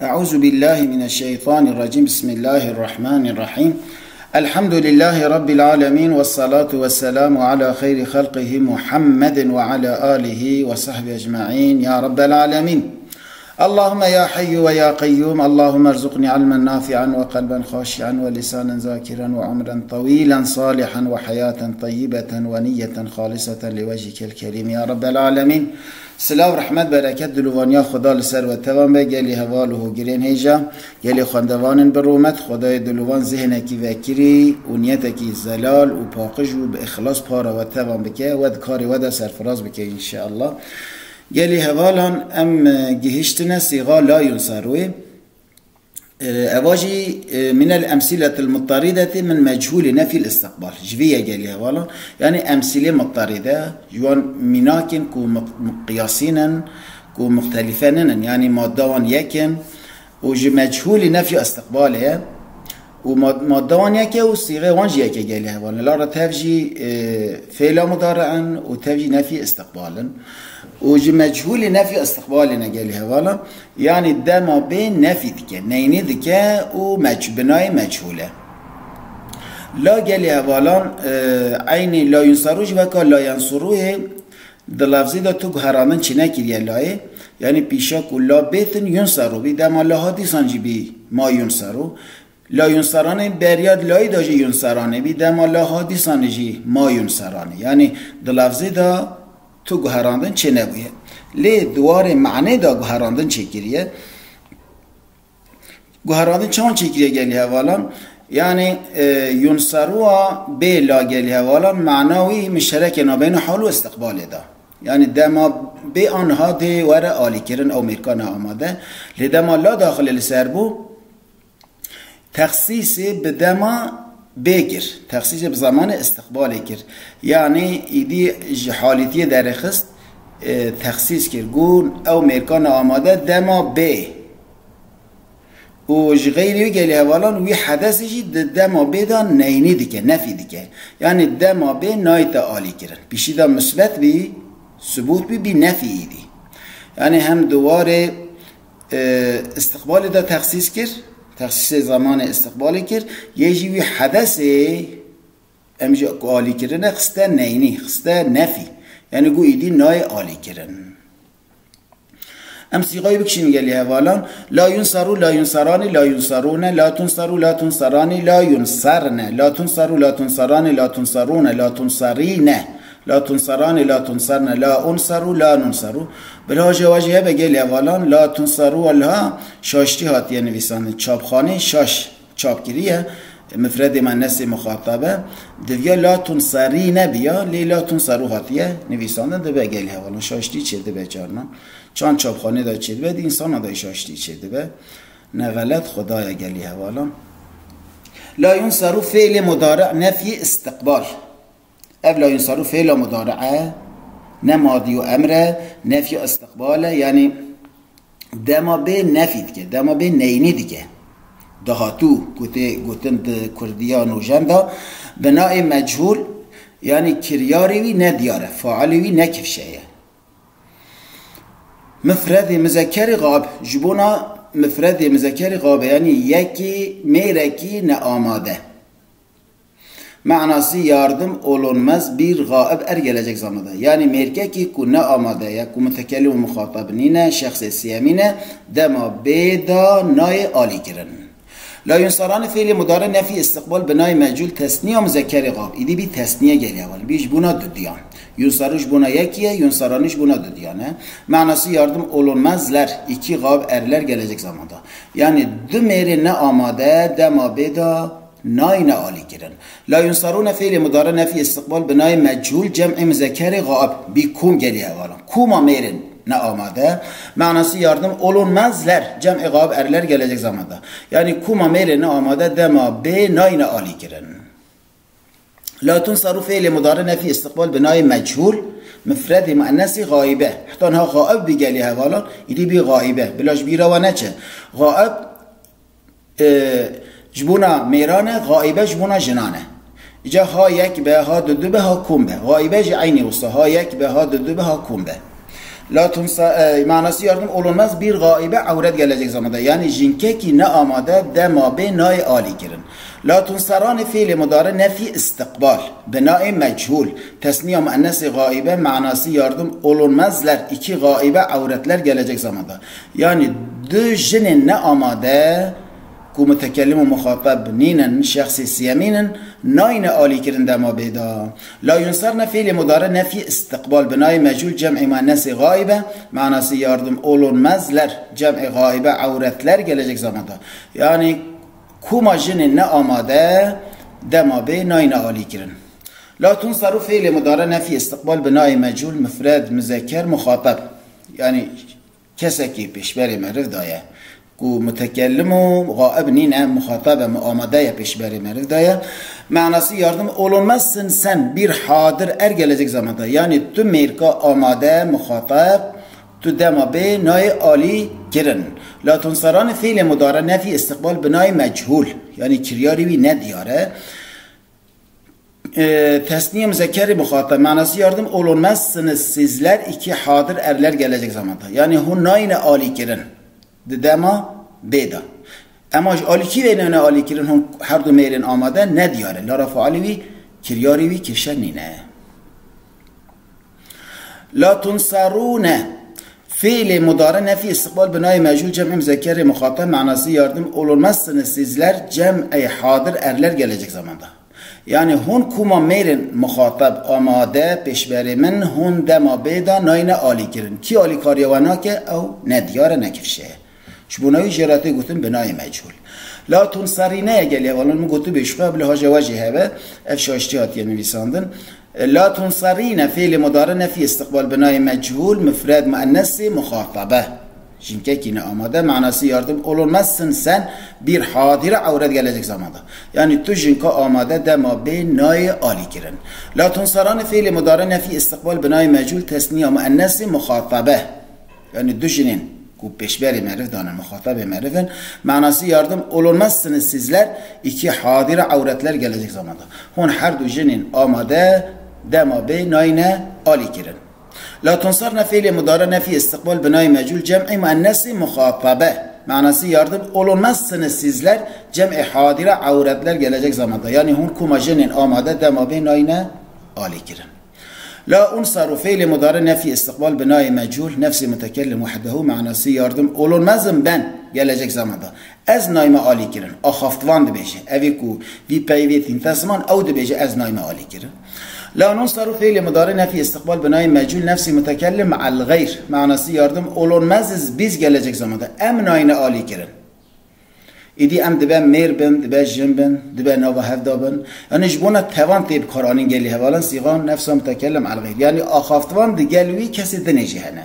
أعوذ بالله من الشيطان الرجيم. بسم الله الرحمن الرحيم. الحمد لله رب العالمين، والصلاة والسلام على خير خلقه محمد وعلى آله وصحبه أجمعين يا رب العالمين. اللهم يا حي ويا قيوم، اللهم ارزقني علما نافعا وقلبا خاشعا ولسانا ذاكرا وعمرا طويلا صالحا وحياة طيبة ونية خالصة لوجهك الكريم يا رب العالمين. سلام و رحمت برکت دلوانیا خدا لسر و توان به گلی حوال و گرین هیجا گلی خواندوان برومت خدای دلوان ذهنکی وکری و نیتکی زلال و پاقش و به اخلاص پارا و توان بکه و کاری و سرفراز بکه انشاءالله. گلی حوالان ام گهشتنا سیغا لا ينصروي اواجي من الامثله المضطرده من مجهول نفي الاستقبال جويه قال هوالا يعني امثله مضطرده جوان مناكن كو مقياسين كو مختلفين يعني مادوان يكن وج مجهول نفي استقباله ومادوان يكن وصيغه وانج يكن قال هوالا لا تفجي فعل مضارعا وتفجي نفي استقبالا وج مجهول نفي استقبالنا قال هوالا يعني ده ما بين نفي دكه نيني دكه و بناي مجهوله لا قال هوالا عين لا ينصروش وكا لا ينصروه ده لفظي ده تو هرامن چنه كريا لاه يعني بيشا كلا بيتن ينصرو بي ده ما لا حديثان جي بي ما ينصرو لا ينصرانه برياد لاي داجي ينصرانه بي ده ما لا حديثان جي ما ينصرانه يعني ده لفظي ده تو گوهراندن چه نبویه لی دوار معنی دا گوهراندن چه گریه گوهراندن چون چه گریه گلی حوالا یعنی ينصروا به لا گلی حوالا معناوی مشترک نابین حال و استقبال دا یعنی دما به آنها ده وره آلی کرن او مرکان آماده لی دما لا داخل لسر بو تخصیص به دما بگیر تخصیص به زمان استقبال کر یعنی ایدی حالیتی در خست تخصیص کر گون او مرکان آماده دما به و غیری گلی حوالان وی حدثی دما به دا نینی دیگه نفی دیگه یعنی دما به نایت آلی کرن بیشی دا مثبت بی ثبوت بی نفی ایدی یعنی هم دوار استقبال دا تخصیص کر تخصیص زمان استقبال کرد یه جیوی حدث امجا آلی کردن خسته نینی خسته نفی یعنی گو ایدی نای آلی کردن ام سیغایی بکشیم گلی حوالان لا ينصرو لا ينصرانی لا ينصرون لا تنصرو لا تنصرانی لا ينصرن لا تنصرو لا تنصرانی لا تنصرون لا تنصرین لا تنصران لا تنصرن لا انصروا لا ننصروا بلا جواجه بگل اولان لا تنصروا الله شاشتی هاتیه نویسانه چاپخانه شاش چاپگیریه مفرد مؤنث مخاطبه دویا لا تنصرین بیا لی لا تنصروا هاتیه نویسانه ده بگل اولان شاشتی چه ده بجارنا چان چاپخانه دا چه ده انسان دا شاشتی چه ده نه غلط خدای گلی اولان لا ينصروا فعل مضارع نفی استقبال لا ينصروا فعل مضارعه نماضي و امره نفي استقباله يعني دما به نفي دیگه دما به نینی دیگه دهاتو گوتن کردیان و جندا بناء مجهول يعني كرياري وي ندياره فاعلي وي نكفشه مفرد مذكر غاب جبونا مفرد مذكر غاب يعني يكي ميركي نآماده معناسی yardım olunmaz bir gaib gelecek zamanda. Yani merkeki ku ne amade ya ku mütekellim muhatabine şahs siyamine dema beda nay ali kiran. La yunsarani fiili mudari nefi istiqbal binay mecul tesniye müzekkeri gab. İdi bir tesniye geliyor. Biz buna düdüyan. Yunsaruş buna yekiye, yunsaraniş buna düdüyan. Manası yardım olunmazlar. İki gab erler gelecek zamanda. Yani dümeri ne amade dema beda ناي آلی کرن لا ينصرون فعل مضارع نفي استقبال بناي مجهول جمع مذكر غائب بكم گلیه والا کوما میرن نه آماده معناسی yardım olunmazlar cem'i غائب erler gelecek zamanda yani kuma میرن نه آماده دما به ناي آلی کرن لا تنصروا فعل مضارع نفي استقبال بناي مجهول مفرد مؤنث غائبه حتى انها غائب بگلیه والا ایدی بی غائبه بلاش بیرا و نچه غائب جبونا میرانه غائبه جبونا جنانه جا ها یک به ها دو به ها کن به غائبه جا عینی وسط ها یک به ها دو به ها کن به La tunsar manası yardım olunmaz bir gaibe avret gelecek zamanda. Yani jinke ki ne amade dema be nay ali kirin. La tunsaran fiil mudari nefi istikbal. Binai meçhul. Tesniye müennesi gaibe manası yardım olunmazlar. İki gaibe avretler gelecek zamanda. Yani dü jinin ne amade ku mütekellim ve muhatab ninen şahsi siyaminin nayne ali kirin dema beda. La yunsarna fiil mudari nefi istikbal. Binai meçhul cem'i müennesi gaibe manası yardım olunmazlar. Cem'i gaibe avretler gelecek zamanda. Yani kuma jinin ne amade dema be nayne ali kirin. La tunsaru fiil mudari nefi istikbal binai meçhul müfred müzekker muhatab. Yani keseki peşberi merif daya. Ku mütekellimu gaib nine muhatabe muamade peşberi merif daya. Manası yardım olunmazsın sen bir hadir er gelecek zamanda. Yani tüm merka amade muhatab tu dema be nay ali kirin. La tunsaran fiil mudari nefi istikbal binai meçhul. Yani kiryari vi ne diyare. Tesniye müzekkeri muhatap manası yardım olunmazsınız sizler iki hadir erler gelecek zamanda. Yani hun nayne ali kirin. Dema beda. Ama ali ki ve nayne ali kirin hun her du merin amade ne diyare. La rafa alivi kiryari vi kişenine. La tunsarune fiil mudari nefi istikbal binai meçhul cem'i müzekkeri muhatap manası yardım olunmazsınız sizler cem'i hadir erler gelecek zamanda. Yani hun kuma merin muhatap amade peşberi min hun dema beda nayne ali kirin. Ki ali karyawana ke ev nediyare nekifşe. Şubunavi jerate gutun binai meçhul. La tunsarine geliye valan mu gutu beşqa bile haja vajih ve efşaşti hatiye nivîsandın. La tunsarine fiil mudari nefi istikbal binai meçhul müfred müennesi muhatabe. Jinkekine amade manası yardım olunmazsın sen bir hadire avret gelecek zamanda. Yani tu jinka amade dema be nay ali kirin. La tunsaran fiil mudari nefi istikbal binai meçhul tesniye müennesi muhatabe. Yani du jinin ku peşberi merif danen muhatabe merifin manası yardım olunmazsınız sizler iki hadire avretler gelecek zamanda. Hun her du jinin amade dema be nayne ali kirin. La tunsarna fiil mudari nefi istikbal binai meçhul cem'i müennesi muhatabe. Manası yardım olunmazsınız sizler cem'i hadire avretler gelecek zamanda. Yani hun kuma jinin amade dema be nayne ali kirin. La unsaru fiil mudari nefi istikbal binai meçhul nefsi mütekellim vahdehu manası yardım olunmazım ben gelecek zamanda. Ez nayme ali kirin. Ahaftvan dibeje. Evi ku vi peyvetin tasman ev dibeje ez nayme ali kirin. La nunsaru fiil mudari nefi istikbal binai meçhul nefsi mütekellim ma'al gayr manası yardım olunmazız biz gelecek zamanda. Em nayne ali kirin. İdi em dibe mer bin, dibe jim bin, dibe nava hevda bin. Yani jbuna tevan teyb Kur'an'ın geli hevalan sigan nefsa mütekellim al gayr. Yani ahaftvan di gelvi kesi dineci hene.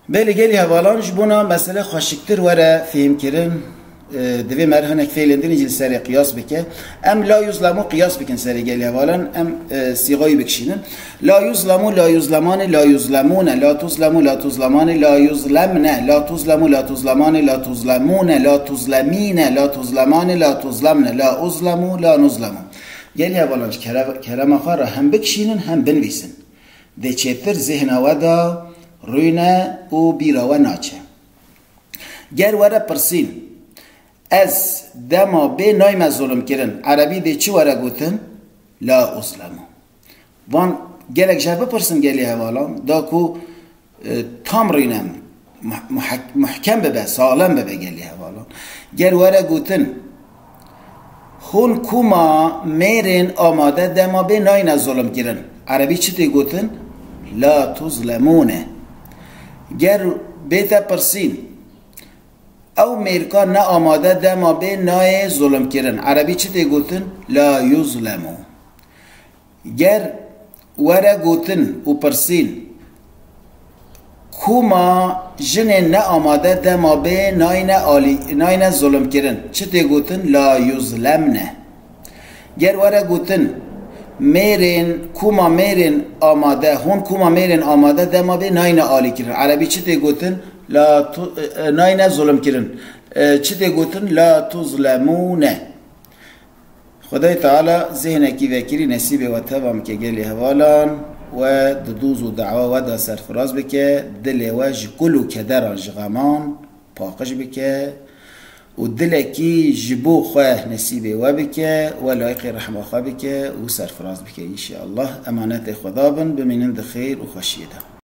Beli geli hevalan jbuna mesele xaşiktir vere fihim kirin. Divi merhanek fiilindin icil seri kıyas bike. Em la yuzlamu kıyas bikin seri geli hevalan. Em sigayı bikşinin. La yuzlamu, la yuzlamani, la yuzlamune, la tuzlamu, la tuzlamani, la yuzlamne, la tuzlamu, la tuzlamani, la tuzlamune, la tuzlamine, la tuzlamani, la tuzlamne, la uzlamu, la nuzlamu. Geli hevalan kerema khara hem bikşinin hem binvisin. De çetir zihna veda rüyne u bira ve naçe. Ger vere persin. Ez dema be nayme zulüm kirin. Arabi de çi vere gutin? La uzlamu. Van gerek jebe persin geli hevalan. Da ku tam rinem muhkem bebe, sağlam bebe geli hevalan. Ger vere gutin. Hun kuma merin amade dema be nayne zulüm kirin. Arabi çi de gutin? La tuzlamune. Ger bete persin. او میرکا نه آماده دما به نای ظلم کردن عربی چی تی گوتن لا یظلمو گر وره گوتن و پرسین کوما جن نه آماده دما به نای نه ظلم کردن چی تی گوتن لا یظلمنه گر وره گوتن میرین کوما میرین آماده هون کوما میرین آماده دما به نای نه آلی کردن عربی چی تی گوتن لا ناينا ظلم كرن چته گوتن لا تظلمون خدای تعالی ذهنکی وکری نصیب و تبام که گلی حوالان و ددوز و دعوا و دا سرفراز بکه دل و جکلو کدر جغمان پاقش بکه و دلکی جبو خواه نصیب و بکه و لایق رحمه خواه بکه و سرفراز بکه انشاءالله. امانت خدا بن بمینند خیر و خوشیده.